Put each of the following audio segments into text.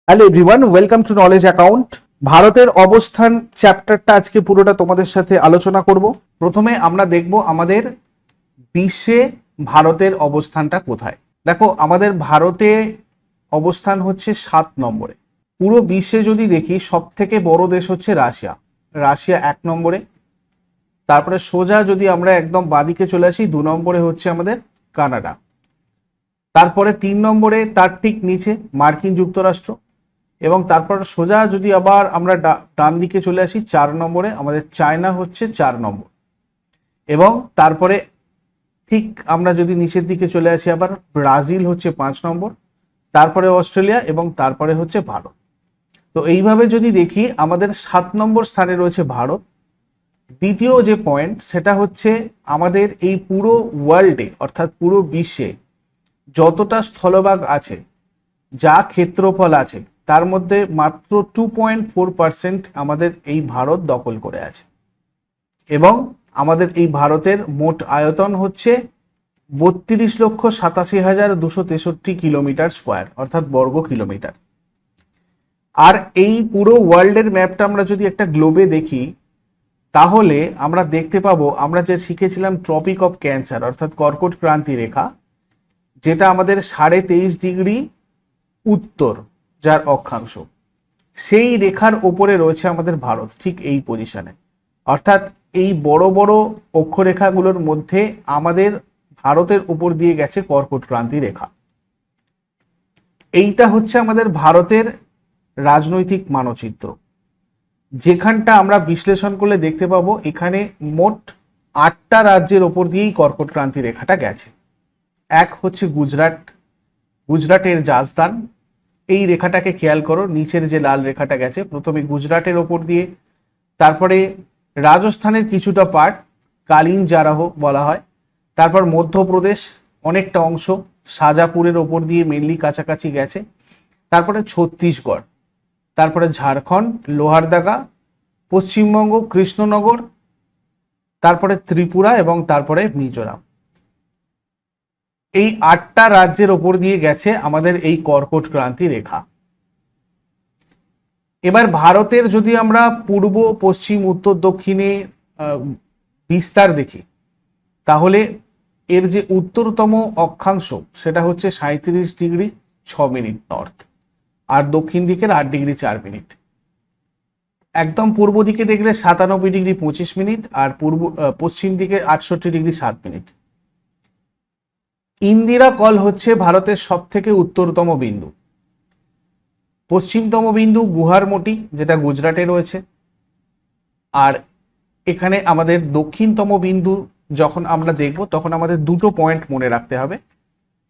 Hello everyone, welcome to knowledge account. ভারতের অবস্থান চ্যাপ্টারটা আজকে পুরোটা তোমাদের সাথে আলোচনা করব। প্রথমে আমরা দেখব আমাদের বিশ্বে ভারতের অবস্থানটা কোথায়। দেখো, আমাদের ভারতে অবস্থান হচ্ছে 7 নম্বরে। পুরো বিশ্বে যদি দেখি সব থেকে বড় দেশ হচ্ছে রাশিয়া। রাশিয়া 1 নম্বরে। তারপরে সোজা যদি আমরা একদম বাঁদিকে চলে আসি, 2 নম্বরে হচ্ছে আমাদের কানাডা। তারপরে 3 নম্বরে তার ঠিক নিচে মার্কিন যুক্তরাষ্ট্র। এবং তারপর সোজা যদি আবার আমরা ডান দিকে চলে আসি, 4 নম্বরে আমাদের চায়না হচ্ছে 4 নম্বর। এবং তারপরে ঠিক আমরা যদি নিচের দিকে চলে আসি, আবার ব্রাজিল হচ্ছে 5 নম্বর, তারপরে অস্ট্রেলিয়া এবং তারপরে হচ্ছে ভারত। তো এইভাবে যদি দেখি, আমাদের 7 নম্বর স্থানে রয়েছে ভারত। দ্বিতীয় যে পয়েন্ট সেটা হচ্ছে আমাদের এই পুরো ওয়ার্ল্ডে অর্থাৎ পুরো বিশ্বে যতটা স্থলভাগ আছে, যা ক্ষেত্রফল আছে, তার মধ্যে মাত্র 2.4% আমাদের এই ভারত দখল করে আছে। এবং আমাদের এই ভারতের মোট আয়তন হচ্ছে 32,87,263 কিলোমিটার স্কোয়ার অর্থাৎ বর্গ কিলোমিটার। আর এই পুরো ওয়ার্ল্ডের ম্যাপটা আমরা যদি একটা গ্লোবে দেখি, তাহলে আমরা দেখতে পাবো, আমরা যে শিখেছিলাম ট্রপিক অফ ক্যান্সার অর্থাৎ কর্কট ক্রান্তি রেখা, যেটা আমাদের 23.5 ডিগ্রি উত্তর যার অক্ষাংশ, সেই রেখার ওপরে রয়েছে আমাদের ভারত, ঠিক এই পজিশনে। অর্থাৎ এই বড় বড় অক্ষরেখাগুলোর মধ্যে আমাদের ভারতের উপর দিয়ে গেছে কর্কট ক্রান্তি রেখা। এইটা হচ্ছে আমাদের ভারতের রাজনৈতিক মানচিত্র, যেখানটা আমরা বিশ্লেষণ করলে দেখতে পাবো এখানে মোট 8টা রাজ্যের ওপর দিয়েই কর্কট ক্রান্তি রেখাটা গেছে। এক হচ্ছে গুজরাট, গুজরাটের রাজধান। এই রেখাটাকে খেয়াল করো, নিচের যে লাল রেখাটা গেছে প্রথমে গুজরাটের ওপর দিয়ে, তারপরে রাজস্থানের কিছুটা পার্ট কালিঞ্জারাহ বলা হয়, তারপর মধ্যপ্রদেশ অনেকটা অংশ শাজাপুরের ওপর দিয়ে মেনলি কাছাকাছি গেছে, তারপরে ছত্তিশগড়, তারপরে ঝাড়খণ্ড লোহারদাগা, পশ্চিমবঙ্গ কৃষ্ণনগর, তারপরে ত্রিপুরা এবং তারপরে মিজোরাম। এই 8টা রাজ্যের ওপর দিয়ে গেছে আমাদের এই কর্কট ক্রান্তি রেখা। এবার ভারতের যদি আমরা পূর্ব পশ্চিম উত্তর দক্ষিণে বিস্তার দেখি, তাহলে এর যে উত্তরতম অক্ষাংশ সেটা হচ্ছে 37 ডিগ্রি 6 মিনিট নর্থ, আর দক্ষিণ দিকের 8 ডিগ্রি 4 মিনিট। একদম পূর্ব দিকে দেখলে 97 ডিগ্রি 25 মিনিট, আর পশ্চিম দিকে 68 ডিগ্রি 7 মিনিট। ইন্দিরা কল হচ্ছে ভারতের সব থেকে উত্তরতম বিন্দু। পশ্চিমতম বিন্দু গুহারমোটি, যেটা গুজরাটে রয়েছে। আর এখানে আমাদের দক্ষিণতম বিন্দু যখন আমরা দেখব, তখন আমাদের দুটো পয়েন্ট মনে রাখতে হবে।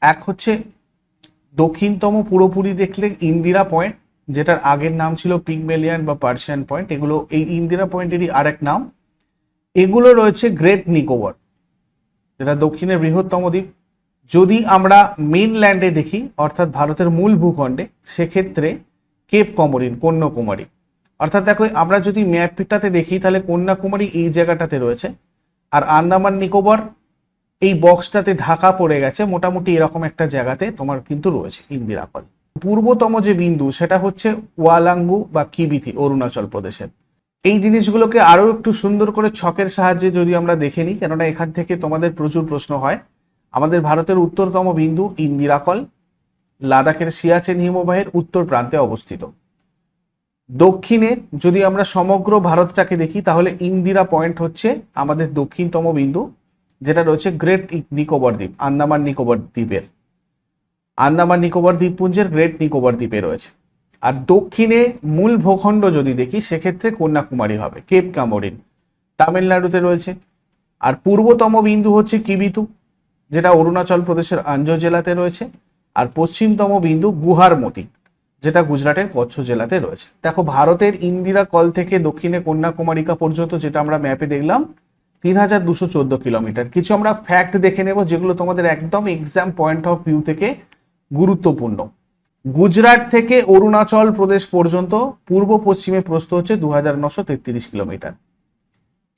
এক হচ্ছে দক্ষিণতম পুরোপুরি দেখলে ইন্দিরা পয়েন্ট, যেটার আগের নাম ছিল পিগমেলিয়ান বা পার্সিয়ান পয়েন্ট। এগুলো এই ইন্দিরা পয়েন্টেরই আরেক নাম। এগুলো রয়েছে গ্রেট নিকোবর, যেটা দক্ষিণের বৃহত্তম দ্বীপ। যদি আমরা মেইনল্যান্ডে দেখি অর্থাৎ ভারতের মূল ভূখণ্ডে, সেক্ষেত্রে কেপ কমোরিন, কন্যাকুমারী। অর্থাৎ দেখো, আমরা যদি ম্যাপটাতে দেখি তাহলে কন্যাকুমারী এই জায়গাটাতে রয়েছে, আর আন্দামান নিকোবর এই বক্সটাতে ঢাকা পড়ে গেছে, মোটামুটি এরকম একটা জায়গাতে তোমার কিন্তু রয়েছে ইন্দিরা কল। পূর্বতম যে বিন্দু সেটা হচ্ছে ওয়ালাঙ্গু বা কিবিথি, অরুণাচল প্রদেশের। এই জিনিসগুলোকে আরো একটু সুন্দর করে ছকের সাহায্যে যদি আমরা দেখে নিই, কেননা এখান থেকে তোমাদের প্রচুর প্রশ্ন হয়। আমাদের ভারতের উত্তরতম বিন্দু ইন্দিরা কল, লাদাখের সিয়াচেন হিমবাহের উত্তর প্রান্তে অবস্থিত। দক্ষিণে যদি আমরা সমগ্র ভারতটাকে দেখি, তাহলে ইন্দিরা পয়েন্ট হচ্ছে আমাদের দক্ষিণতম বিন্দু, যেটা রয়েছে গ্রেট নিকোবর দ্বীপ, আন্দামান নিকোবর দ্বীপের, আন্দামান নিকোবর দ্বীপপুঞ্জের গ্রেট নিকোবর দ্বীপে রয়েছে। আর দক্ষিণে মূল ভূখণ্ড যদি দেখি, সেক্ষেত্রে কন্যাকুমারী হবে, কেপ কমোরিন তামিলনাড়ুতে রয়েছে। আর পূর্বতম বিন্দু হচ্ছে কিবিথু, যেটা অরুণাচল প্রদেশের আঞ্জ জেলাতে রয়েছে। আর পশ্চিমতম বিন্দু গুহারমতি, যেটা গুজরাটের কচ্ছ জেলাতে রয়েছে। দেখো, ভারতের ইন্দিরা কল থেকে দক্ষিণে কন্যাকুমারিকা পর্যন্ত, যেটা আমরা ম্যাপে দেখলাম, 3214 কিলোমিটার। কিছু আমরা ফ্যাক্ট দেখে নেব, যেগুলো তোমাদের একদম এক্সাম পয়েন্ট অফ ভিউ থেকে গুরুত্বপূর্ণ। গুজরাট থেকে অরুণাচল প্রদেশ পর্যন্ত পূর্ব পশ্চিমে প্রস্থ হচ্ছে 2933 কিলোমিটার।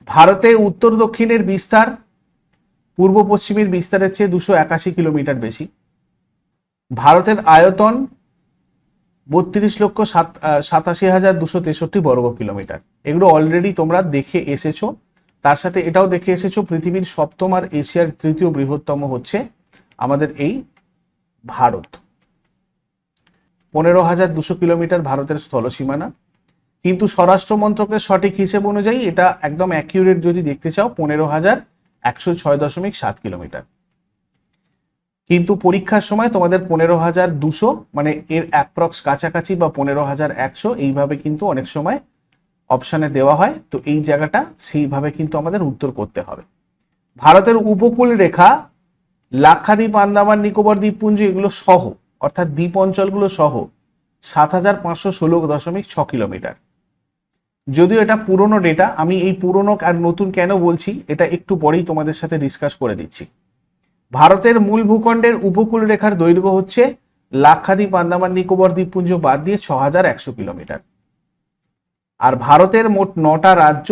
ভারতে উত্তর দক্ষিণের বিস্তার পূর্ব পশ্চিমের বিস্তারের চেয়ে 281 কিলোমিটার বেশি। ভারতের আয়তন 32,87,263 বর্গ কিলোমিটার। এগুলো অলরেডি তোমরা দেখে এসেছো। তার সাথে এটাও দেখে এসেছো পৃথিবীর সপ্তম আর এশিয়ার তৃতীয় বৃহত্তম হচ্ছে আমাদের এই ভারত। 15,200 কিলোমিটার ভারতের স্থলসীমানা, কিন্তু স্বরাষ্ট্র মন্ত্রকের সঠিক হিসেব অনুযায়ী এটা একদম অ্যাকিউরেট যদি দেখতে চাও 15,106.7 কিলোমিটার। কিন্তু পরীক্ষার সময় তোমাদের 15,200 মানে এর অ্যাপ্রক্স কাছাকাছি বা 15,100 এইভাবে কিন্তু অনেক সময় অপশানে দেওয়া হয়। তো এই জায়গাটা সেইভাবে কিন্তু আমাদের উত্তর করতে হবে। ভারতের উপকূল রেখা লাক্ষাদ্বীপ, আন্দামান নিকোবর দ্বীপপুঞ্জ এগুলো সহ, অর্থাৎ দ্বীপ অঞ্চলগুলো সহ 7,516.6 কিলোমিটার। যদিও এটা পুরনো ডেটা, আমি এই পুরনো আর নতুন কেন বলছি এটা একটু পরেই তোমাদের সাথে ডিসকাস করে দিচ্ছি। ভারতের মূল ভূখণ্ডের উপকূল রেখার দৈর্ঘ্য হচ্ছে লাক্ষাদ্বীপ, আন্দামান নিকোবর দ্বীপপুঞ্জ বাদ দিয়ে 6,100 কিলোমিটার। আর ভারতের মোট 9টা রাজ্য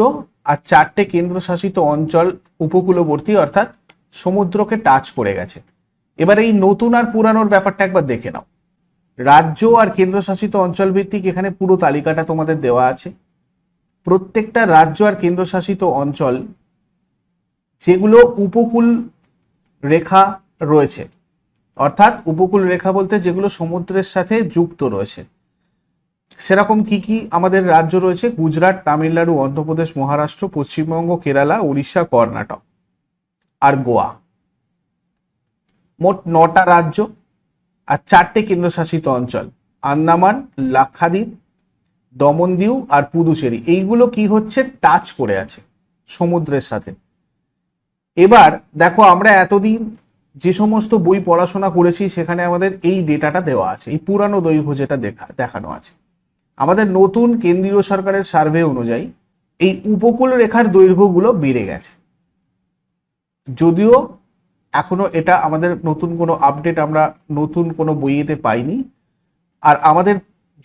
আর 4টে কেন্দ্রশাসিত অঞ্চল উপকূলবর্তী, অর্থাৎ সমুদ্রকে টাচ করে গেছে। এবার এই নতুন আর পুরানোর ব্যাপারটা একবার দেখে নাও। রাজ্য আর কেন্দ্রশাসিত অঞ্চল ভিত্তিক এখানে পুরো তালিকাটা তোমাদের দেওয়া আছে। প্রত্যেকটা রাজ্য আর কেন্দ্রশাসিত অঞ্চল যেগুলো উপকূল রেখা রয়েছে, অর্থাৎ উপকূল রেখা বলতে যেগুলো সমুদ্রের সাথে যুক্ত রয়েছে, সেরকম কি কি আমাদের রাজ্য রয়েছে? গুজরাট, তামিলনাড়ু, অন্ধ্রপ্রদেশ, মহারাষ্ট্র, পশ্চিমবঙ্গ, কেরালা, উড়িষ্যা, কর্ণাটক আর গোয়া। মোট 9টা রাজ্য আর 4টে কেন্দ্রশাসিত অঞ্চল, আন্দামান, লাক্ষাদ্বীপ, দমনদিউ আর পুদুচেরি। এইগুলো কি হচ্ছে? টাচ করে আছে সমুদ্রের সাথে। এবার দেখো, আমরা এতদিন যে সমস্ত বই পড়াশোনা করেছি সেখানে আমাদের এই ডেটাটা দেওয়া আছে, এই পুরানো দৈর্ঘ্য যেটা দেখানো আছে। আমাদের নতুন কেন্দ্রীয় সরকারের সার্ভে অনুযায়ী এই উপকূল রেখার দৈর্ঘ্যগুলো বেড়ে গেছে। যদিও এখনো এটা আমাদের নতুন কোনো আপডেট আমরা নতুন কোনো বইয়েতে পাইনি। আর আমাদের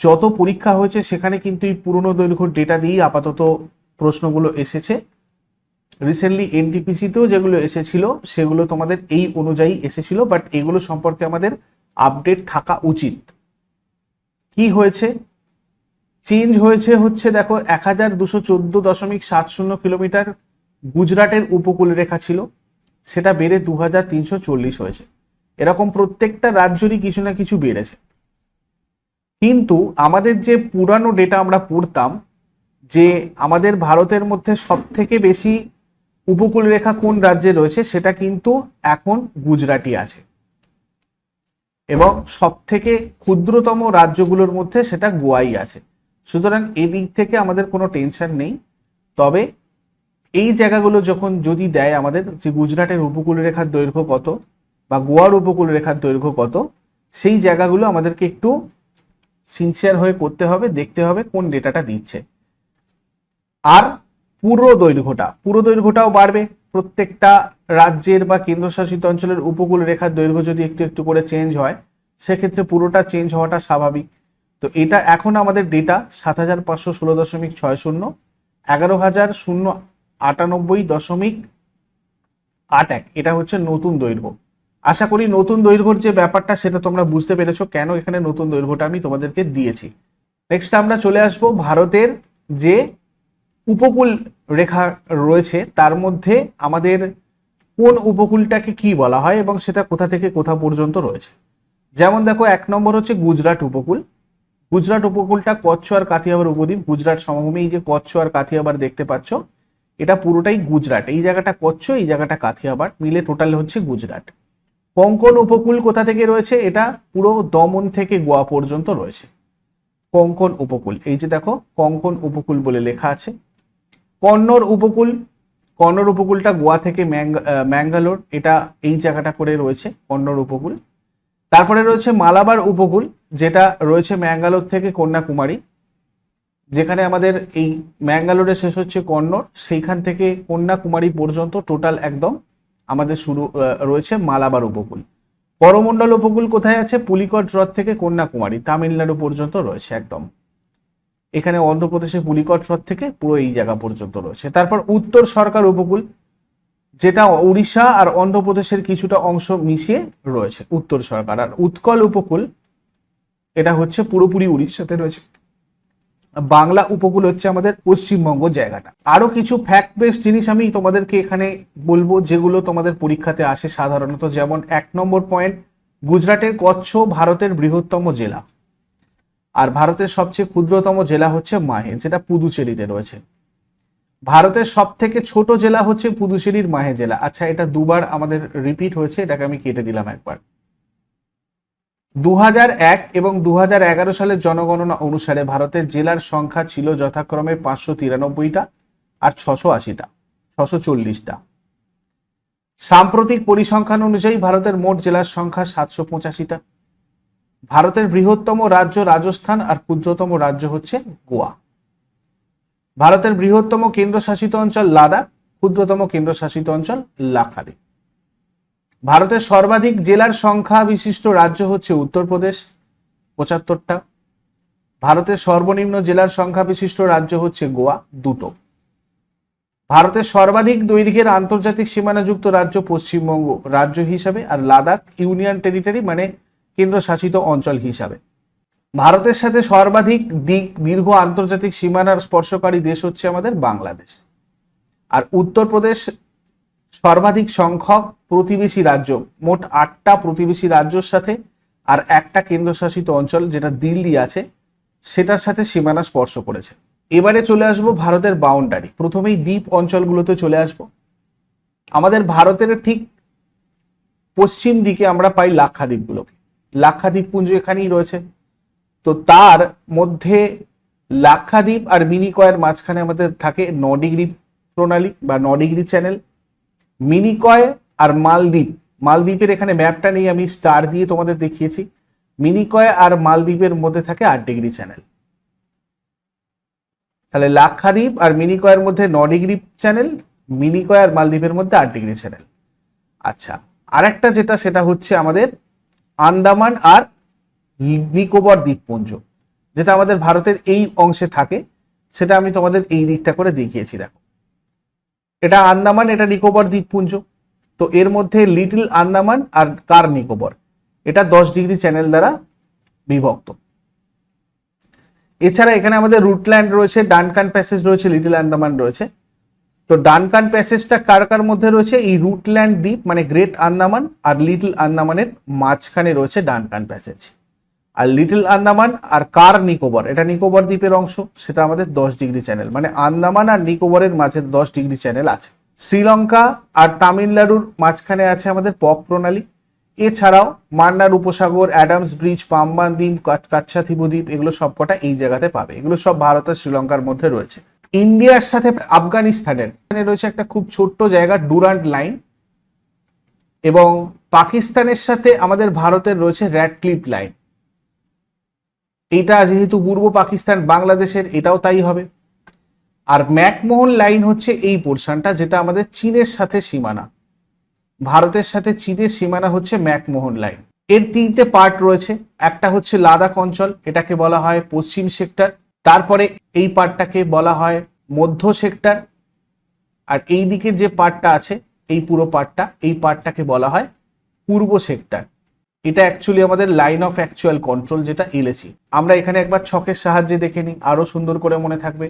যত পরীক্ষা হয়েছে সেখানে কিন্তু এই পুরনো দৈর্ঘ্য ডেটা দিয়েই আপাতত প্রশ্নগুলো এসেছে। রিসেন্টলি এনটিপিসিতেও যেগুলো এসেছিল সেগুলো তোমাদের এই অনুযায়ী এসেছিল, বাট এগুলো সম্পর্কে আমাদের আপডেট থাকা উচিত। কি হয়েছে? চেঞ্জ হচ্ছে দেখো, 1,214.70 কিলোমিটার গুজরাটের উপকূল রেখা ছিল, সেটা বেড়ে 2,340 হয়েছে। এরকম প্রত্যেকটা রাজ্যেরই কিছু না কিছু বেড়েছে। কিন্তু আমাদের যে পুরানো ডেটা আমরা পড়তাম যে আমাদের ভারতের মধ্যে সব থেকে বেশি উপকূল রেখা কোন রাজ্যে রয়েছে, সেটা কিন্তু এখন গুজরাটই আছে, এবং সব থেকে ক্ষুদ্রতম রাজ্যগুলোর মধ্যে সেটা গোয়াই আছে। সুতরাং এই দিক থেকে আমাদের কোনো টেনশন নেই। তবে এই জায়গাগুলো যখন যদি দেয় আমাদের, যে গুজরাটের উপকূল রেখার দৈর্ঘ্য কত বা গোয়ার উপকূল রেখার দৈর্ঘ্য কত, সেই জায়গাগুলো আমাদেরকে একটু সিনসিয়ার হয়ে করতে হবে, দেখতে হবে কোন ডেটাটা দিচ্ছে। আর পুরো দৈর্ঘ্যটাও বাড়বে। প্রত্যেকটা রাজ্যের বা কেন্দ্রশাসিত অঞ্চলের উপকূল রেখার দৈর্ঘ্য যদি একটু একটু করে চেঞ্জ হয়, সেক্ষেত্রে পুরোটা চেঞ্জ হওয়াটা স্বাভাবিক। তো এটা এখন আমাদের ডেটা 7,516.60, 11,098.81, এটা হচ্ছে নতুন দৈর্ঘ্য। আশা করি নতুন দৈর্ঘ্যর যে ব্যাপারটা সেটা তোমরা বুঝতে পেরেছো কেন এখানে নতুন দৈর্ঘ্যটা আমি তোমাদেরকে দিয়েছি। নেক্সট আমরা চলে আসবো ভারতের যে উপকূল রেখা রয়েছে তার মধ্যে আমাদের কোন উপকূলটাকে কি বলা হয় এবং সেটা কোথা থেকে কোথা পর্যন্ত রয়েছে। যেমন দেখো, 1 নম্বর হচ্ছে গুজরাট উপকূল। গুজরাট উপকূলটা কচ্ছ আর কাথিয়াবার উপদ্বীপ, গুজরাট সমভূমি। এই যে কচ্ছ আর কাথিয়াবার দেখতে পাচ্ছ, এটা পুরোটাই গুজরাট। এই জায়গাটা কচ্ছ, এই জায়গাটা কাথিয়াবার, মিলে টোটাল হচ্ছে গুজরাট। কোঙ্কণ উপকূল কোথা থেকে রয়েছে? এটা পুরো দমন থেকে গোয়া পর্যন্ত রয়েছে কোঙ্কণ উপকূল। এই যে দেখো, কোঙ্কণ উপকূল বলে লেখা আছে। কন্নড় উপকূলটা গোয়া থেকে ম্যাঙ্গালোর, এটা এই জায়গাটা করে রয়েছে কন্নড় উপকূল। তারপরে রয়েছে মালাবার উপকূল, যেটা রয়েছে ম্যাঙ্গালোর থেকে কন্যাকুমারী, যেখানে আমাদের এই ম্যাঙ্গালোরে শেষ হচ্ছে কন্নড়, সেইখান থেকে কন্যাকুমারী পর্যন্ত টোটাল একদম আমাদের শুরু রয়েছে মালাবার উপকূল। করমণ্ডল উপকূল কোথায় আছে? পুলিকট হ্রদ থেকে কন্যাকুমারী, তামিলনাড়ু পর্যন্ত রয়েছে একদম। এখানে অন্ধ্রপ্রদেশে পুলিকট হ্রদ থেকে পুরো এই জায়গা পর্যন্ত রয়েছে। তারপর উত্তর সরকার উপকূল, যেটা উড়িষ্যা আর অন্ধ্রপ্রদেশের কিছুটা অংশ মিশিয়ে রয়েছে উত্তর সরকার। আর উৎকল উপকূল, এটা হচ্ছে পুরোপুরি উড়িষ্যাতে রয়েছে। বাংলা উপকূল হচ্ছে আমাদের পশ্চিমবঙ্গ জায়গাটা। আরো কিছু ফ্যাক্ট বেস জিনিস আমি তোমাদেরকে এখানে বলবো, যেগুলো তোমাদের পরীক্ষাতে আসে সাধারণত। যেমন 1 নম্বর পয়েন্ট, গুজরাটের কচ্ছ ভারতের বৃহত্তম জেলা, আর ভারতের সবচেয়ে ক্ষুদ্রতম জেলা হচ্ছে মাহে, যেটা পুদুচেরিতে রয়েছে। ভারতের সব থেকে ছোট জেলা হচ্ছে পুদুচেরির মাহে জেলা। আচ্ছা, এটা দুবার আমাদের রিপিট হয়েছে, এটাকে আমি কেটে দিলাম একবার। 2001 এবং 2011 সালের জনগণনা অনুসারে ভারতের জেলার সংখ্যা ছিল যথাক্রমে 593টা আর 640টা। সাম্প্রতিক পরিসংখ্যান অনুযায়ী ভারতের মোট জেলার সংখ্যা 785টা। ভারতের বৃহত্তম রাজ্য রাজস্থান আর ক্ষুদ্রতম রাজ্য হচ্ছে গোয়া। ভারতের বৃহত্তম কেন্দ্রশাসিত অঞ্চল লাদাখ, ক্ষুদ্রতম কেন্দ্রশাসিত অঞ্চল লাক্ষাদ্বীপ। ভারতের সর্বাধিক জেলার সংখ্যা বিশিষ্ট রাজ্য হচ্ছে উত্তরপ্রদেশ, 75টা। ভারতের সর্বনিম্ন জেলার সংখ্যা বিশিষ্ট রাজ্য হচ্ছে গোয়া, 2টো। ভারতের সর্বাধিক দৈর্ঘ্যের আন্তর্জাতিক সীমানাযুক্ত রাজ্য পশ্চিমবঙ্গ রাজ্য হিসাবে, আর লাদাখ ইউনিয়ন টেরিটরি মানে কেন্দ্রশাসিত অঞ্চল হিসাবে। ভারতের সাথে সর্বাধিক দীর্ঘ আন্তর্জাতিক সীমানার স্পর্শকারী দেশ হচ্ছে আমাদের বাংলাদেশ। আর উত্তরপ্রদেশ সর্বাধিক সংখ্যক প্রতিবেশী রাজ্য, মোট 8টা প্রতিবেশী রাজ্যের সাথে আর একটা কেন্দ্রশাসিত অঞ্চল যেটা দিল্লি আছে, সেটার সাথে সীমানা স্পর্শ করেছে। এবারে চলে আসবো ভারতের বাউন্ডারি। প্রথমেই দ্বীপ অঞ্চলগুলোতে চলে আসব। আমাদের ভারতের ঠিক পশ্চিম দিকে আমরা পাই লাক্ষাদ্বীপগুলোকে। লাক্ষাদ্বীপ পুঞ্জ এখানেই রয়েছে। তো তার মধ্যে লাক্ষাদ্বীপ আর মিনিকয়ের মাঝখানে আমাদের থাকে 9 ডিগ্রি প্রণালী বা 9 ডিগ্রি চ্যানেল। মিনিকয় আর মালদ্বীপ, মালদ্বীপের এখানে ম্যাপটা নেই, আমি স্টার দিয়ে তোমাদের দেখিয়েছি। মিনিকয় আর মালদ্বীপের মধ্যে থাকে 8 ডিগ্রি চ্যানেল। তাহলে লাক্ষাদ্বীপ আর মিনিকয়ের মধ্যে 9 ডিগ্রি চ্যানেল, মিনিকয় আর মালদ্বীপের মধ্যে 8 ডিগ্রি চ্যানেল। আচ্ছা, আরেকটা যেটা সেটা হচ্ছে আমাদের আন্দামান আর নিকোবর দ্বীপপুঞ্জ, যেটা আমাদের ভারতের এই অংশে থাকে, সেটা আমি তোমাদের এই দিকটা করে দেখিয়েছি। দেখো, এটা আন্দামান, এটা নিকোবর দ্বীপপুঞ্জ। তো এর মধ্যে লিটল আন্দামান আর কার নিকোবর, এটা 10 ডিগ্রি চ্যানেল দ্বারা বিভক্ত। এছাড়া এখানে আমাদের রুটল্যান্ড রয়েছে, ডানকান প্যাসেজ রয়েছে, লিটল আন্দামান রয়েছে। তো ডানকান প্যাসেজটা কার কার মধ্যে রয়েছে? এই রুটল্যান্ড দ্বীপ মানে গ্রেট আন্দামান আর লিটল আন্দামানের মাঝখানে রয়েছে ডানকান প্যাসেজ। আর লিটল আন্দামান আর কার নিকোবর, এটা নিকোবর দ্বীপের অংশ, সেটা আমাদের 10 ডিগ্রি চ্যানেল, মানে আন্দামান আর নিকোবরের মাঝে 10 ডিগ্রি চ্যানেল আছে। শ্রীলঙ্কা আর তামিলনাড়ুর মাঝখানে আছে আমাদের পক প্রণালী। এছাড়াও মান্নার উপসাগর, অ্যাডামস ব্রিজ, পাম্বান দ্বীপ, কাচ্ছাথিবু দ্বীপ, এগুলো সবকটা এই জায়গাতে পাবে। এগুলো সব ভারত আর শ্রীলঙ্কার মধ্যে রয়েছে। ইন্ডিয়ার সাথে আফগানিস্তানের রয়েছে একটা খুব ছোট্ট জায়গা, ডুরান্ট লাইন। এবং পাকিস্তানের সাথে আমাদের ভারতের রয়েছে র্যাডক্লিফ লাইন। এটা যেহেতু পূর্ব পাকিস্তান বাংলাদেশের, এটাও তাই হবে। আর ম্যাকমোহন লাইন হচ্ছে এই পোর্শনটা, যেটা আমাদের চীনের সাথে সীমানা। ভারতের সাথে চীনের সীমানা হচ্ছে ম্যাকমোহন লাইন। এর 3টে পার্ট রয়েছে। একটা হচ্ছে লাদাখ অঞ্চল, এটাকে বলা হয় পশ্চিম সেক্টর। তারপরে এই পার্টটাকে বলা হয় মধ্য সেক্টর। আর এই দিকে যে পার্টটা আছে, এই পুরো পার্টটা, এই পার্টটাকে বলা হয় পূর্ব সেক্টর। এটা অ্যাকচুয়ালি আমাদের লাইন অফ অ্যাকচুয়াল কন্ট্রোল, যেটা এলএসি। আমরা এখানে একবার ছকের সাহায্যে দেখে নিই, আরো সুন্দর করে মনে থাকবে।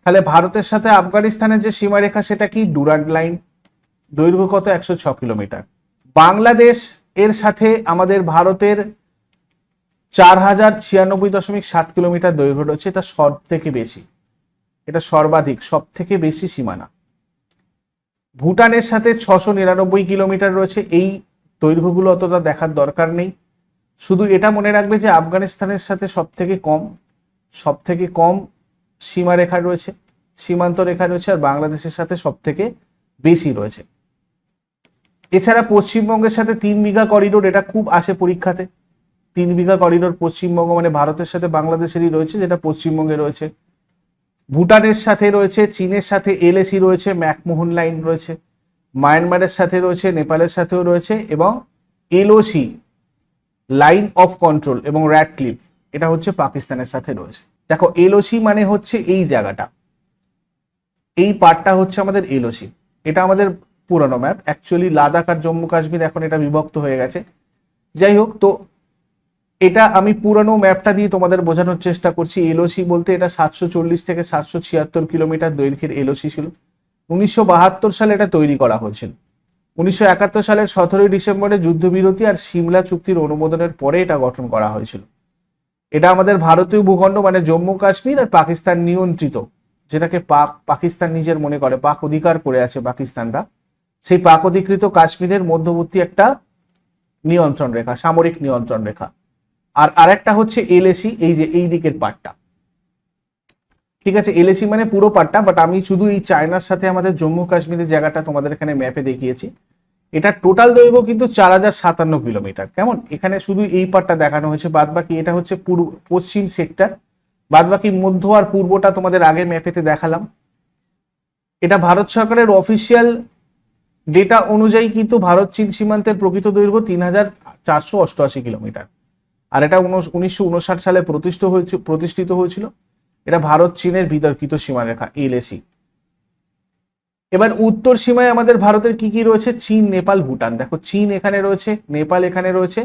তাহলে ভারতের সাথে আফগানিস্তানের যে সীমারেখা, সেটা কি? Durand line. দৈর্ঘ্য কত? 106 কিলোমিটার। বাংলাদেশ এর সাথে আমাদের ভারতের 4096.7 কিলোমিটার দৈর্ঘ্য রয়েছে। এটা সব থেকে বেশি, এটা সর্বাধিক, সব থেকে বেশি সীমানা। ভুটানের সাথে 699 কিলোমিটার রয়েছে। এই দৈর্ঘ্যগুলো অতটা দেখার দরকার নেই, শুধু এটা মনে রাখবে যে আফগানিস্তানের সাথে সব থেকে কম সীমারেখা রয়েছে, সীমান্ত রেখা রয়েছে, আর বাংলাদেশের সাথে সব থেকে বেশি রয়েছে। এছাড়া পশ্চিমবঙ্গের সাথে 3 বিঘা করিডোর, এটা খুব আসে পরীক্ষাতে। 3 বিঘা করিডোর পশ্চিমবঙ্গ মানে ভারতের সাথে বাংলাদেশেরই রয়েছে, যেটা পশ্চিমবঙ্গে রয়েছে। ভুটানের সাথে রয়েছে, চীনের সাথে এলএসি রয়েছে, ম্যাকমোহন লাইন রয়েছে। মায়ানমারের সাথে রয়েছে, নেপালের সাথেও রয়েছে, এবং এলওসি লাইন অফ কন্ট্রোল এবং র্যাডক্লিফ, এটা হচ্ছে পাকিস্তানের সাথে রয়েছে। দেখো, এলওসি মানে হচ্ছে এই জায়গাটা, এই পার্টটা হচ্ছে আমাদের এলওসি। এটা আমাদের পুরানো ম্যাপ। অ্যাকচুয়ালি লাদাখ আর জম্মু কাশ্মীর এখন এটা বিভক্ত হয়ে গেছে। যাই হোক, তো এটা আমি পুরানো ম্যাপটা দিয়ে তোমাদের বোঝানোর চেষ্টা করছি। এলওসি বলতে এটা 740 থেকে 776 কিলোমিটার দৈর্ঘ্যের এলওসি ছিল। 1972 সালে এটা তৈরি করা হয়েছিল। 1971 সালের 17ই ডিসেম্বরে যুদ্ধবিরতি আর সিমলা চুক্তির অনুমোদনের পরে এটা গঠন করা হয়েছিল। এটা আমাদের ভারতীয় ভূখণ্ড মানে জম্মু কাশ্মীর আর পাকিস্তান নিয়ন্ত্রিত, যেটাকে পাকিস্তান নিজের মনে করে, পাক অধিকার করে আছে পাকিস্তানরা, সেই পাক অধিকৃত কাশ্মীরের মধ্যবর্তী একটা নিয়ন্ত্রণ রেখা, সামরিক নিয়ন্ত্রণ রেখা। আর আরেকটা হচ্ছে এলএসি, এই যে এই দিকের পার্টটা, ঠিক আছে। এলএসি মানে পুরো পার্টটা, বাট আমি শুধু এই চায়নার সাথে আমাদের জম্মু কাশ্মীরের জায়গাটা তোমাদের এখানে ম্যাপে দেখিয়েছি। এটা টোটাল দৈর্ঘ্য কিন্তু 4057 কিলোমিটার। কেমন, এখানে শুধু এই পার্টটা দেখানো হয়েছে, বাদ বাকি এটা হচ্ছে পশ্চিম সেক্টর, বাদ বাকি মধ্য আর পূর্বটা তোমাদের আগে ম্যাপেতে দেখালাম। এটা ভারত সরকারের অফিসিয়াল ডেটা অনুযায়ী কিন্তু ভারত চীন সীমান্তের প্রকৃত দৈর্ঘ্য 3488 কিলোমিটার। আর এটা 1959 সালে প্রতিষ্ঠিত হয়েছিল। এটা ভারত চীনের বিতর্কিত সীমারেখা এলএসি। এবার উত্তর সীমায় আমাদের ভারতের কি কি রয়েছে, চীন, নেপাল, ভুটান। দেখো চীন এখানে রয়েছে, নেপাল এখানে রয়েছে,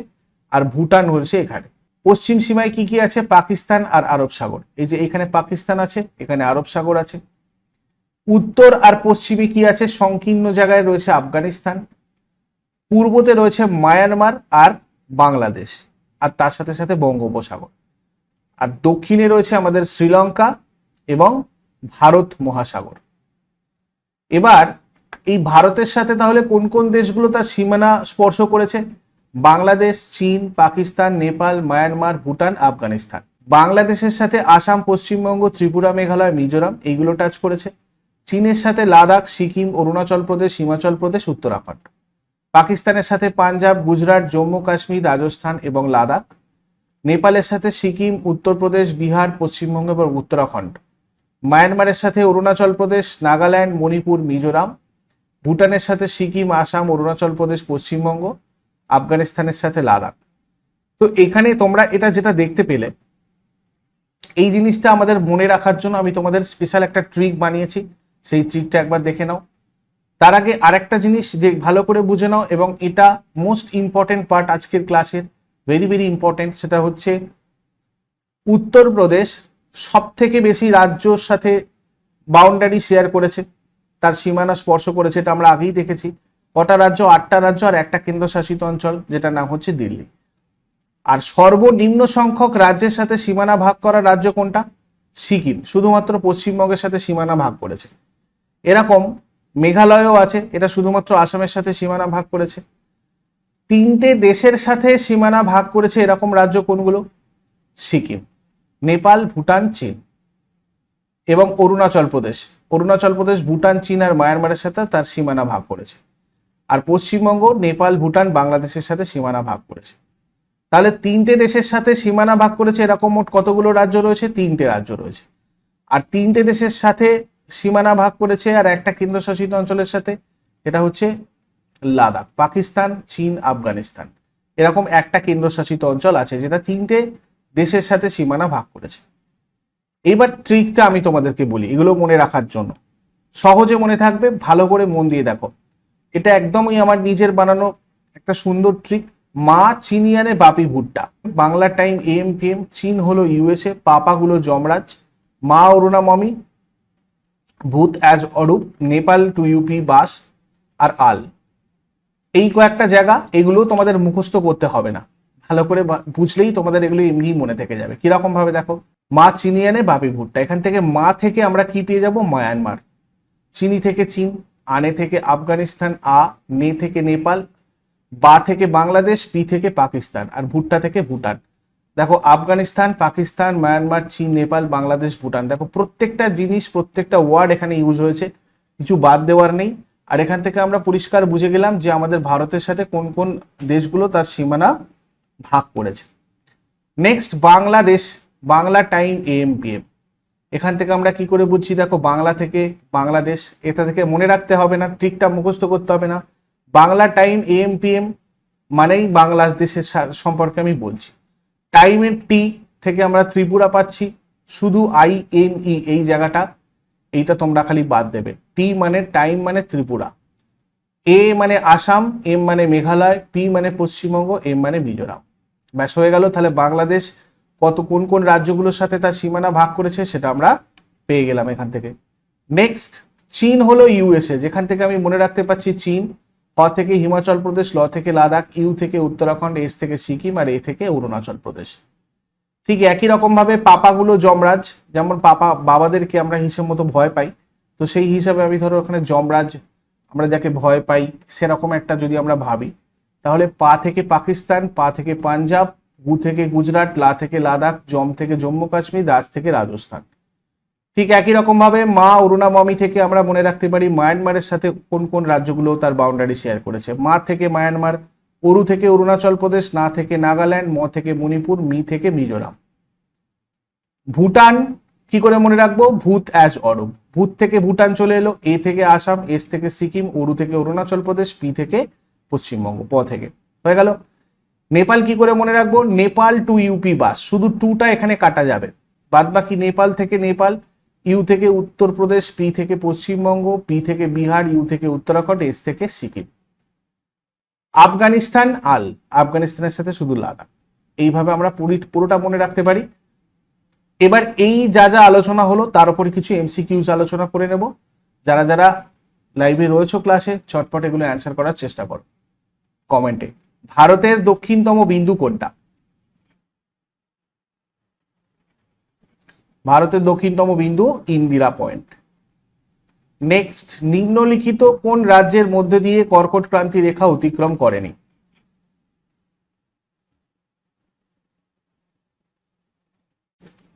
আর ভুটান রয়েছে এখানে। পশ্চিম সীমায় কি কি আছে, পাকিস্তান আর আরব সাগর। এই যে এখানে পাকিস্তান আছে, এখানে আরব সাগর আছে। উত্তর আর পশ্চিমে কি আছে, সংকীর্ণ জায়গায় রয়েছে আফগানিস্তান। পূর্বতে রয়েছে মায়ানমার আর বাংলাদেশ, আর তার সাথে সাথে বঙ্গোপসাগর। আর দক্ষিণে রয়েছে আমাদের শ্রীলঙ্কা এবং ভারত মহাসাগর। এবার এই ভারতের সাথে তাহলে কোন কোন দেশগুলো তার সীমানা স্পর্শ করেছে, বাংলাদেশ, চীন, পাকিস্তান, নেপাল, মায়ানমার, ভুটান, আফগানিস্তান। বাংলাদেশের সাথে আসাম, পশ্চিমবঙ্গ, ত্রিপুরা, মেঘালয়, মিজোরাম এইগুলো টাচ করেছে। চীনের সাথে লাদাখ, সিকিম, অরুণাচল প্রদেশ, হিমাচল প্রদেশ, উত্তরাখণ্ড। পাকিস্তানের সাথে পাঞ্জাব, গুজরাট, জম্মু কাশ্মীর, রাজস্থান এবং লাদাখ। নেপালের সাথে সিকিম, উত্তরপ্রদেশ, বিহার, পশ্চিমবঙ্গ এবং উত্তরাখণ্ড। মায়ানমারের সাথে অরুণাচল প্রদেশ, নাগাল্যান্ড, মণিপুর, মিজোরাম। ভুটানের সাথে সিকিম, আসাম, অরুণাচল প্রদেশ, পশ্চিমবঙ্গ। আফগানিস্তানের সাথে লাদাখ। তো এখানে তোমরা এটা যেটা দেখতে পেলে, এই জিনিসটা আমাদের মনে রাখার জন্য আমি তোমাদের স্পেশাল একটা ট্রিক বানিয়েছি, সেই ট্রিকটা একবার দেখে নাও। তার আগে আরেকটা জিনিস যে ভালো করে বুঝে নাও, এবং এটা মোস্ট ইম্পর্টেন্ট পার্ট আজকের ক্লাসের, ভেরি ভেরি ইম্পর্টেন্ট। সেটা হচ্ছে উত্তরপ্রদেশ সব থেকে বেশি রাজ্যর সাথে বাউন্ডারি শেয়ার করেছে, তার সীমানা স্পর্শ করেছে। এটা আমরা আগেই দেখেছি। কটা রাজ্য, 8টা রাজ্য আর একটা কেন্দ্রশাসিত অঞ্চল, যেটার নাম হচ্ছে দিল্লি। আর সর্বনিম্ন সংখ্যক রাজ্যের সাথে সীমানা ভাগ করা রাজ্য কোনটা, সিকিম, শুধুমাত্র পশ্চিমবঙ্গের সাথে সীমানা ভাগ করেছে। এরকম মেঘালয়ও আছে, এটা শুধুমাত্র আসামের সাথে সীমানা ভাগ করেছে। 3টে দেশের সাথে সীমানা ভাগ করেছে এরকম রাজ্য কোনগুলো, সিকিম, নেপাল, ভুটান, চীন এবং অরুণাচল প্রদেশ। অরুণাচল প্রদেশ ভুটান, চীন আর মায়ানমারের সাথে তার সীমানা ভাগ করেছে। আর পশ্চিমবঙ্গ, নেপাল, ভুটান, বাংলাদেশের সাথে সীমানা ভাগ করেছে। তাহলে 3টে দেশের সাথে সীমানা ভাগ করেছে এরকম মোট কতগুলো রাজ্য রয়েছে, 3টে রাজ্য রয়েছে। আর 3টে দেশের সাথে সীমানা ভাগ করেছে আর একটা কেন্দ্রশাসিত অঞ্চলের সাথে, এটা হচ্ছে লাদাখ। পাকিস্তান, চীন, আফগানিস্তান, এরকম একটা কেন্দ্রশাসিত অঞ্চল আছে যেটা 3টে দেশের সাথে সীমানা ভাগ করেছে। এইবার ট্রিকটা আমি তোমাদেরকে বলি, এগুলো মনে রাখার জন্য সহজে মনে থাকবে, ভালো করে মন দিয়ে দেখো। এটা একদমই আমার নিজের বানানো একটা সুন্দর ট্রিক। মা চিনিয়ানে বাপি ভুট্টা, বাংলা টাইম AM PM, চীন হলো USA, পাপাগুলো যমরাজ, মা অরুণা মমি, ভূত as Arup, Nepal to UP bus আর আল। এই কয়েকটা জায়গা, এগুলো তোমাদের মুখস্থ করতে হবে না, ভালো করে বুঝলেই তোমাদের এগুলো এমনি মনে থেকে যাবে। কিরকম ভাবে দেখো, মা চিনিয়ানে বাপি ভুট্টা, এখান থেকে মা থেকে আমরা কি পেয়ে যাব, মায়ানমার। চিনি থেকে চীন, আনে থেকে আফগানিস্তান, নে থেকে নেপাল, বা থেকে বাংলাদেশ, পি থেকে পাকিস্তান, আর ভুট্টা থেকে ভুটান। দেখো আফগানিস্তান, পাকিস্তান, মায়ানমার, চীন, নেপাল, বাংলাদেশ, ভুটান, দেখো প্রত্যেকটা জিনিস, প্রত্যেকটা ওয়ার্ড এখানে ইউজ হয়েছে, কিছু বাদ দেওয়ার নেই। আর এখান থেকে আমরা পরিষ্কার বুঝে গেলাম যে আমাদের ভারতের সাথে কোন কোন দেশগুলো তার সীমানা ভাগ করেছে। Next Bangladesh, Bangla time AM PM, এখান থেকে আমরা কি করে বুঝছি, দেখো বাংলা থেকে বাংলাদেশ, এটা থেকে মনে রাখতে হবে না, ট্রিকটা মুখস্থ করতে হবে না। বাংলা টাইম AM PM মানেই বাংলাদেশের সম্পর্কে আমি বলছি। টাইমের টি থেকে আমরা ত্রিপুরা পাচ্ছি, শুধু IME এই জায়গাটা, এইটা তোমরা খালি বাদ দেবে। টি মানে টাইম মানে ত্রিপুরা, A মানে আসাম, M মানে মেঘালয়, P মানে পশ্চিমবঙ্গ, M মানে মিজোরাম। ব্যাস হয়ে গেল। তাহলে বাংলাদেশ কোন কোন রাজ্যগুলোর সাথে তার সীমানা ভাগ করেছে সেটা আমরা পেয়ে গেলাম এখান থেকে। নেক্সট, চীন হলো ইউএসএ, যেখান থেকে আমি মনে রাখতে পারছি চীন, হ থেকে হিমাচল প্রদেশ, ল থেকে লাদাখ, ইউ থেকে উত্তরাখণ্ড, এস থেকে সিকিম, আর এ থেকে অরুণাচল প্রদেশ। ঠিক একই রকম ভাবে পাপাগুলো যমরাজ, যেমন পাপা বাবাদেরকে আমরা হিসেব মতো ভয় পাই, তো সেই হিসাবে আমি ধরো ওখানে যমরাজ আমরা যাকে ভয় পাই সেরকম একটা যদি আমরা ভাবি, তাহলে পা থেকে পাকিস্তান, পা থেকে পাঞ্জাব, গু থেকে গুজরাট, লা থেকে লাদাখ, জম থেকে জম্মু কাশ্মীর, দাস থেকে রাজস্থান। ঠিক একই রকম ভাবে মা অরুণামমি থেকে আমরা মনে রাখতে পারি মায়ানমারের সাথে কোন কোন রাজ্যগুলো তার বাউন্ডারি শেয়ার করেছে। মা থেকে মায়ানমার, অরু থেকে অরুণাচল প্রদেশ, না থেকে নাগাল্যান্ড, ম থেকে মণিপুর, মি থেকে মিজোরাম। ভুটান কি করে মনে রাখবো? ভূত অ্যাজ অরব, ভূত থেকে ভুটান চলে এলো, এ থেকে আসাম, এস থেকে সিকিম, অরু থেকে অরুণাচল প্রদেশ, পি থেকে পশ্চিমবঙ্গ, প থেকে হয়ে গেল। নেপাল কি করে মনে রাখবো? নেপাল টু ইউপি বাস, শুধু টুটা এখানে কাটা যাবে, বাদ বাকি নেপাল থেকে নেপাল, ইউ থেকে উত্তরপ্রদেশ, পি থেকে পশ্চিমবঙ্গ, পি থেকে বিহার, ইউ থেকে উত্তরাখণ্ড, এস থেকে সিকিম। আফগানিস্তান আল, আফগানিস্তানের সাথে শুধু লাদাখ। এইভাবে আমরা পুরোটা মনে রাখতে পারি। এবার এই যা যা আলোচনা হলো তার উপরে কিছু এমসিকিউজ আলোচনা করে নেব। যারা যারা লাইভে রয়েছে ক্লাসে চটপট এগুলো অ্যান্সার করার চেষ্টা করো কমেন্টে। ভারতের দক্ষিণতম বিন্দু কোনটা? ভারতের দক্ষিণতম বিন্দু ইন্দিরা পয়েন্ট। নেক্সট, নিম্নলিখিত কোন রাজ্যের মধ্যে দিয়ে কর্কট ক্রান্তি রেখা অতিক্রম করেনি?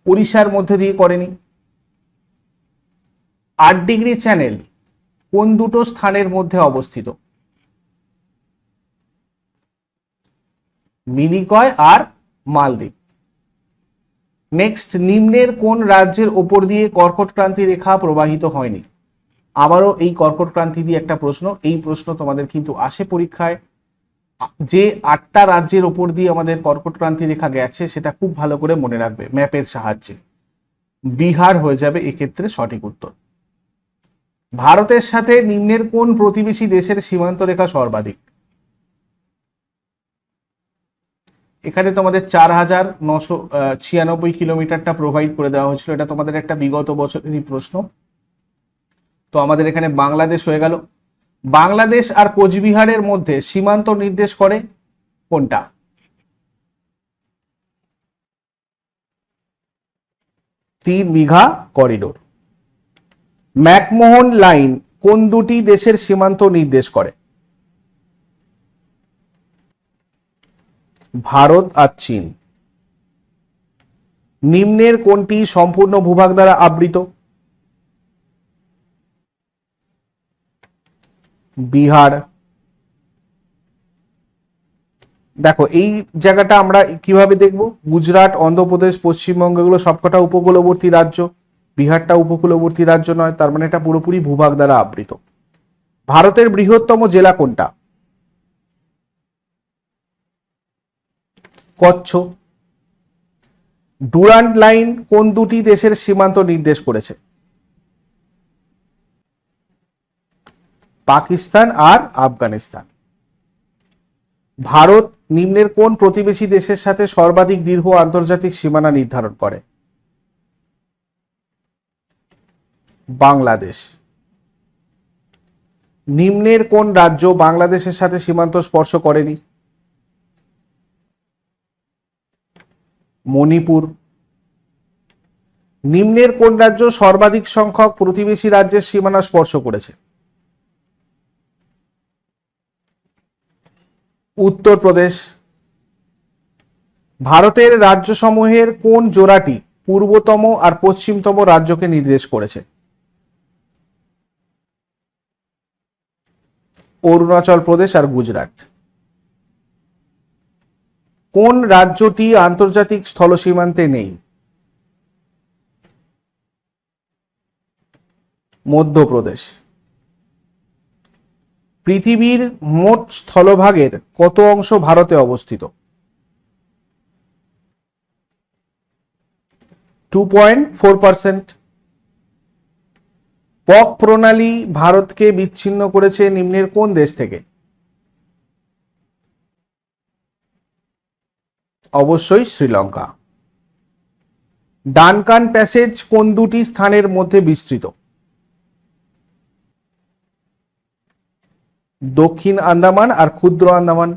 উড়িষ্যার মধ্যে দিয়ে করেনি। 8 ডিগ্রি চ্যানেল কোন দুটো স্থানের মধ্যে অবস্থিত? মিনিকয় আর মালদ্বীপ। নেক্সট, নিম্নের কোন রাজ্যের ওপর দিয়ে কর্কট ক্রান্তি রেখা প্রবাহিত হয়নি? আবারও এই কর্কট ক্রান্তি দিয়ে একটা প্রশ্ন, এই প্রশ্ন তোমাদের কিন্তু আসে পরীক্ষায়। যে 8টা রাজ্যের ওপর দিয়ে আমাদের কর্কট ক্রান্তি রেখা গেছে সেটা খুব ভালো করে মনে রাখবে ম্যাপের সাহায্যে। বিহার হয়ে যাবে এক্ষেত্রে সঠিক উত্তর। ভারতের সাথে নিম্নের কোন প্রতিবেশী দেশের সীমান্ত রেখা সর্বাধিক? এখানে তোমাদের 4996 কিলোমিটারটা প্রোভাইড করে দেওয়া হয়েছিল, এটা তোমাদের একটা বিগত বছরেরই প্রশ্ন। তো আমাদের এখানে বাংলাদেশ হয়ে গেল। বাংলাদেশ আর কোচবিহারের মধ্যে সীমান্ত নির্দেশ করে কোনটা? তিন বিঘা করিডোর। ম্যাকমোহন লাইন কোন দুটি দেশের সীমান্ত নির্দেশ করে? ভারত আর চীন। নিম্নের কোনটি সম্পূর্ণ ভূভাগ দ্বারা আবৃত? বিহার। দেখো এই জায়গাটা আমরা কিভাবে দেখব, গুজরাট, অন্ধ্রপ্রদেশ, পশ্চিমবঙ্গ এগুলো সবকটা উপকূলবর্তী রাজ্য, বিহারটা উপকূলবর্তী রাজ্য নয়, তার মানে এটা পুরোপুরি ভূভাগ দ্বারা আবৃত। ভারতের বৃহত্তম জেলা কোনটা? কচ্ছ। ডুরান্ড লাইন কোন দুটি দেশের সীমান্ত নির্দেশ করেছে? পাকিস্তান আর আফগানিস্তান। ভারত নিম্নের কোন প্রতিবেশী দেশের সাথে সর্বাধিক দীর্ঘ আন্তর্জাতিক সীমানা নির্ধারণ করে? বাংলাদেশ। নিম্নের কোন রাজ্য বাংলাদেশের সাথে সীমান্ত স্পর্শ করেনি? মণিপুর। নিম্নের কোন রাজ্য সর্বাধিক সংখ্যক প্রতিবেশী রাজ্যের সীমানা স্পর্শ করেছে? উত্তরপ্রদেশ। ভারতের রাজ্যসমূহের কোন জোড়াটি পূর্বতম আর পশ্চিমতম রাজ্যকে নির্দেশ করেছে? অরুণাচল প্রদেশ আর গুজরাট। কোন রাজ্যটি আন্তর্জাতিক স্থল সীমান্তে নেই? মধ্যপ্রদেশ। পৃথিবীর মোট স্থলভাগের কত অংশ ভারতে অবস্থিত? 2.4%। পক প্রণালী ভারতকে বিচ্ছিন্ন করেছে নিম্নের কোন দেশ থেকে? অবশ্যই শ্রীলঙ্কা। ডানকান প্যাসেজ কোন দুটি স্থানের মধ্যে বিস্তৃত? দক্ষিণ আন্দামান আর ক্ষুদ্র আন্দামান,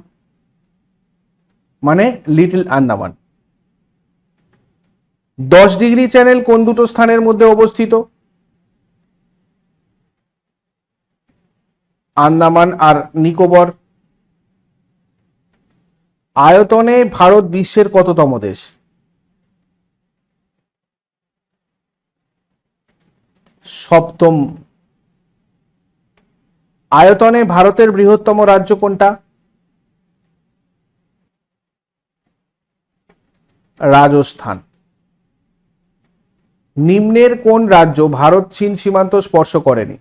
মানে লিটল আন্দামান। 10° চ্যানেল কোন দুটো স্থানের মধ্যে অবস্থিত? আন্দামান আর নিকোবর। আয়তনে ভারত বিশ্বের কততম দেশ? সপ্তম। আয়তনে ভারতের বৃহত্তম রাজ্য কোনটা? রাজস্থান। নিম্নের কোন রাজ্য ভারত চীন সীমান্ত স্পর্শ করেনি?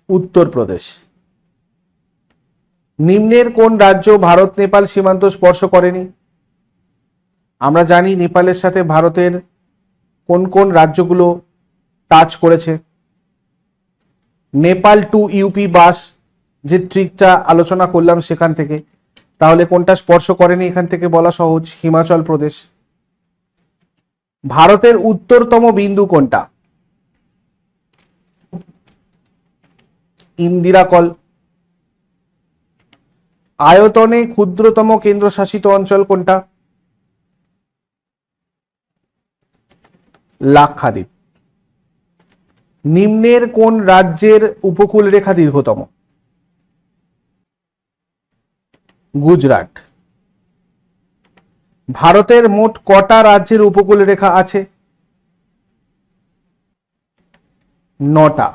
উত্তরপ্রদেশ। নিম্নের কোন রাজ্য ভারত নেপাল সীমান্ত স্পর্শ করেনি? আমরা জানি নেপালের সাথে ভারতের কোন কোন রাজ্যগুলো টাচ করেছে। নেপাল টু ইউপি বাস যে ট্রিকটা আলোচনা করলাম সেখান থেকে, তাহলে কোনটা স্পর্শ করেনি এখান থেকে বলা সহজ, হিমাচল প্রদেশ। ভারতের উত্তরতম বিন্দু কোনটা? ইন্দিরা কল। আয়তনে ক্ষুদ্রতম কেন্দ্রশাসিত অঞ্চল কোনটা? লাক্ষাদ্বীপ। নিম্নের কোন রাজ্যের উপকূল রেখা দীর্ঘতম? গুজরাট। ভারতের মোট কটা রাজ্যের উপকূল রেখা আছে? 9টা।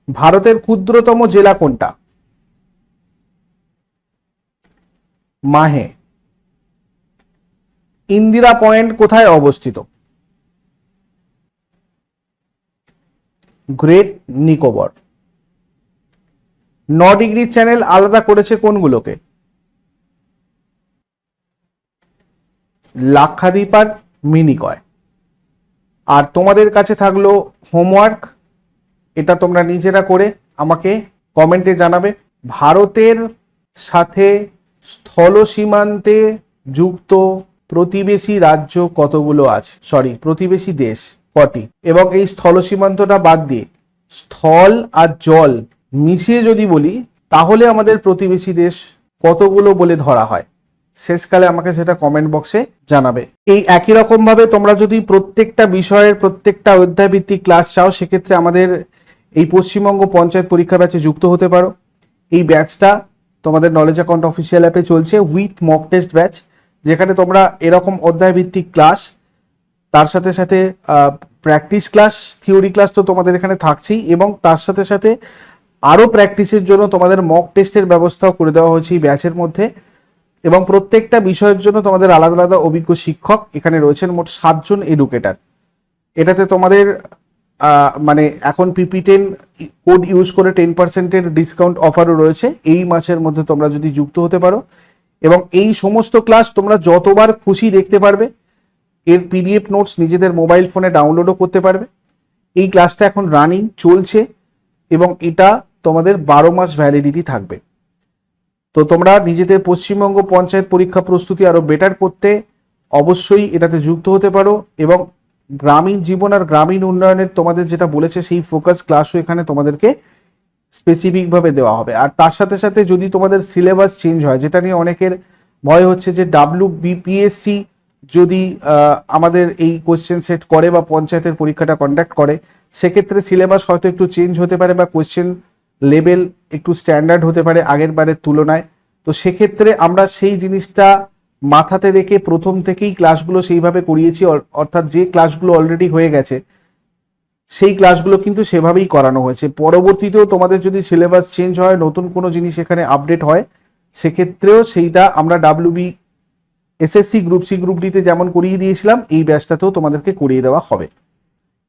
ভারতের ক্ষুদ্রতম জেলা কোনটা? মাহে। ইন্দিরা পয়েন্ট কোথায় অবস্থিত? গ্রেট নিকোবর। 9° চ্যানেল আলাদা করেছে কোনগুলোকে? লাক্ষাদ্বীপ আর মিনিকয়। আর তোমাদের কাছে থাকলো হোমওয়ার্ক, এটা তোমরা নিজেরা করে আমাকে কমেন্টে জানাবে। ভারতের সাথে স্থল সীমান্তে যুক্ত প্রতিবেশী রাজ্য কতগুলো আছে, প্রতিবেশী দেশ কটি, এবং এই স্থল সীমান্তটা বাদ দিয়ে স্থল আর জল মিশিয়ে যদি বলি তাহলে আমাদের প্রতিবেশী দেশ কতগুলো বলে ধরা হয়, শেষকালে আমাকে সেটা কমেন্ট বক্সে জানাবে। এই একই রকম ভাবে তোমরা যদি প্রত্যেকটা বিষয়ের প্রত্যেকটা অধ্যায় ভিত্তিক ক্লাস চাও, সেক্ষেত্রে আমাদের এই পশ্চিমবঙ্গ পঞ্চায়েত পরীক্ষা ব্যাচে যুক্ত হতে পারো। এই ব্যাচটা তোমাদের নলেজ অ্যাকাউন্ট অফিসিয়াল অ্যাপে চলছে উইথ মক টেস্ট ব্যাচ, যেখানে তোমরা এরকম অধ্যায় ভিত্তিক ক্লাস, তার সাথে সাথে প্র্যাকটিস ক্লাস, থিওরি ক্লাস তো তোমাদের এখানে থাকছেই, এবং তার সাথে সাথে আরও প্র্যাকটিসের জন্য তোমাদের মক টেস্টের ব্যবস্থাও করে দেওয়া হয়েছে এই ব্যাচের মধ্যে। এবং প্রত্যেকটা বিষয়ের জন্য তোমাদের আলাদা আলাদা অভিজ্ঞ শিক্ষক এখানে রয়েছেন, মোট 7 জন এডুকেটার। এটাতে তোমাদের মানে এখন PP10 কোড ইউজ করে 10% ডিসকাউন্ট অফারও রয়েছে। এই মাসের মধ্যে তোমরা যদি যুক্ত হতে পারো, এবং এই সমস্ত ক্লাস তোমরা যতবার খুশি দেখতে পারবে, এর PDF নোটস নিজেদের মোবাইল ফোনে ডাউনলোডও করতে পারবে। এই ক্লাসটা এখন রানিং চলছে এবং এটা তোমাদের 12 মাস ভ্যালিডিটি থাকবে। তো তোমরা নিজেদের পশ্চিমবঙ্গ পঞ্চায়েত পরীক্ষা প্রস্তুতি আরো বেটার করতে অবশ্যই এটাতে যুক্ত হতে পারো, এবং গ্রামীণ জীবন আর গ্রামীণ উন্নয়নের তোমাদের যেটা বলেছে সেই ফোকাস ক্লাসও এখানে তোমাদেরকে স্পেসিফিকভাবে দেওয়া হবে। আর তার সাথে সাথে যদি তোমাদের সিলেবাস চেঞ্জ হয়, যেটা নিয়ে অনেকের ভয় হচ্ছে যে WBPSC যদি আমাদের এই কোয়েশ্চেন সেট করে বা পঞ্চায়েতের পরীক্ষাটা কন্ডাক্ট করে, সেক্ষেত্রে সিলেবাস হয়তো একটু চেঞ্জ হতে পারে বা কোয়েশ্চেন লেভেল একটু স্ট্যান্ডার্ড হতে পারে আগের বারের তুলনায়। তো সেক্ষেত্রে আমরা সেই জিনিসটা মাথাতে রেখে প্রথম থেকেই ক্লাসগুলো সেইভাবে করিয়েছি, অর্থাৎ যে ক্লাসগুলো অলরেডি হয়ে গেছে সেই ক্লাসগুলো কিন্তু সেভাবেই করানো হয়েছে। পরবর্তীতেও তোমাদের যদি সিলেবাস চেঞ্জ হয়, নতুন কোনো জিনিস এখানে আপডেট হয়, সেক্ষেত্রেও সেইটা আমরা SSC গ্রুপ সি গ্রুপ ডিতে যেমন করিয়ে দিয়েছিলাম, এই ব্যাচটাতেও তোমাদেরকে করিয়ে দেওয়া হবে।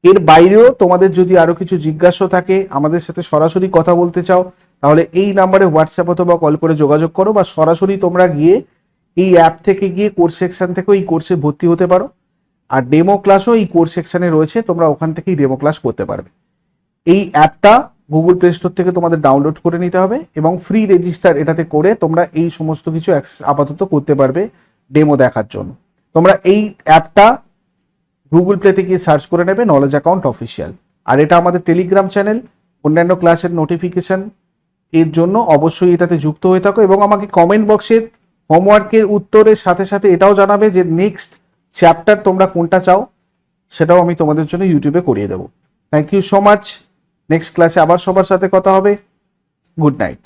এর বাইরেও তোমাদের যদি আরো কিছু জিজ্ঞাসা থাকে, আমাদের সাথে সরাসরি কথা বলতে চাও, তাহলে এই নাম্বারে হোয়াটসঅ্যাপ অথবা কল করে যোগাযোগ করো, বা সরাসরি তোমরা গিয়ে এই অ্যাপ থেকে গিয়ে কোর্স সেকশন থেকেও এই কোর্সে ভর্তি হতে পারো। আর ডেমো ক্লাসও এই কোর্স সেকশনে রয়েছে, তোমরা ওখান থেকেই ডেমো ক্লাস করতে পারবে। এই অ্যাপটা গুগল প্লে স্টোর থেকে তোমাদের ডাউনলোড করে নিতে হবে এবং ফ্রি রেজিস্টার এটাতে করে তোমরা এই সমস্ত কিছু অ্যাক্সেস আপাতত করতে পারবে ডেমো দেখার জন্য। তোমরা এই অ্যাপটা গুগল প্লে থেকে সার্চ করে নেবে নলেজ অ্যাকাউন্ট অফিসিয়াল। আর এটা আমাদের টেলিগ্রাম চ্যানেল, অন্যান্য ক্লাসের নোটিফিকেশন এর জন্য অবশ্যই এটাতে যুক্ত হয়ে থাকো এবং আমাকে কমেন্ট বক্সে হোমওয়ার্কের উত্তরের সাথে সাথে এটাও জানাবে যে নেক্সট চ্যাপ্টার তোমরা কোনটা চাও, সেটাও আমি তোমাদের জন্য ইউটিউবে করিয়ে দেবো। Thank you so much. Next ক্লাসে আবার সবার সাথে কথা হবে। Good night.